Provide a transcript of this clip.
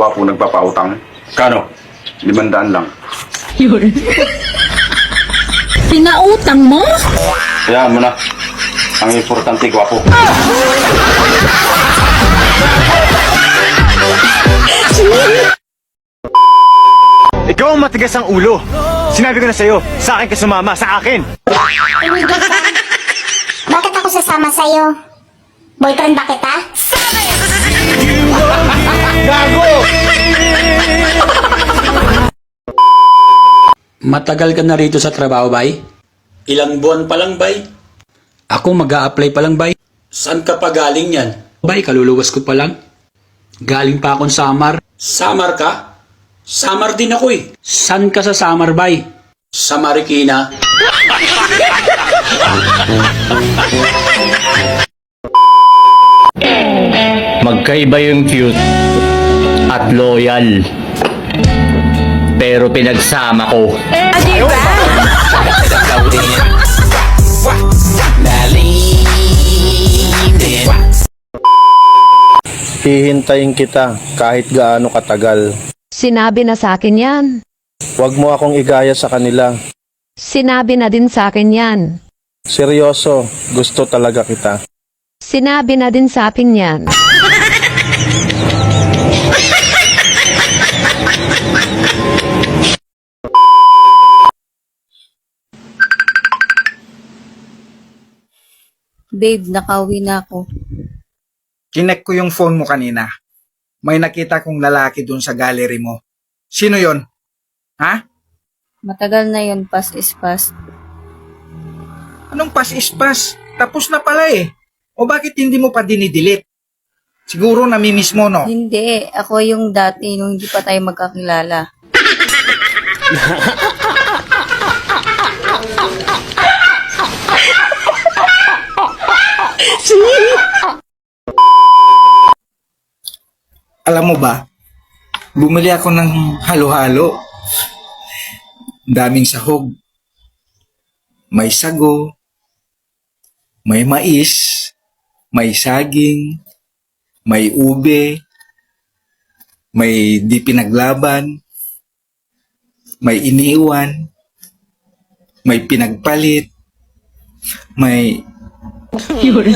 gwapo nagpapautang. Kano? 500 lang. Yun. Pinautang mo? Hayaan mo na. Ang importante, gwapo. Ikaw ang matigas ang ulo. Sinabi ko na sa'yo, sa akin ka sumama, sa akin. Bakit ako sasama sa'yo? Boyfriend ba kita? Matagal ka na rito sa trabaho, bay? Ilang buwan pa lang, bay? Ako mag-a-apply pa lang, bay. Saan ka pa galing yan? Bay, kaluluwas ko pa lang. Galing pa akong Samar. Samar ka? Samar din ako eh. San ka sa Samar, bay? Sa Marikina. Magkaiba yung cute at loyal. Pero pinagsama ko. Hihintayin kita kahit gaano katagal. Sinabi na sa akin yan. Huwag mo akong igaya sa kanila. Sinabi na din sa akin yan. Seryoso, gusto talaga kita. Sinabi na din sa akin yan. Babe, nakauwi na ako. Kinek ko yung phone mo kanina. May nakita kong lalaki dun sa gallery mo. Sino yon? Ha? Matagal na yun, past is past. Anong pass is pass? Tapos na pala eh. O bakit hindi mo pa dinidelete? Siguro namimiss mo, no? Hindi, ako yung dati nung hindi pa tayo magkakilala. Alam mo ba, bumili ako ng halo-halo. Daming sahog. May sago, may mais, may saging, may ube, may di pinaglaban, may iniwan, may pinagpalit, may... Yun.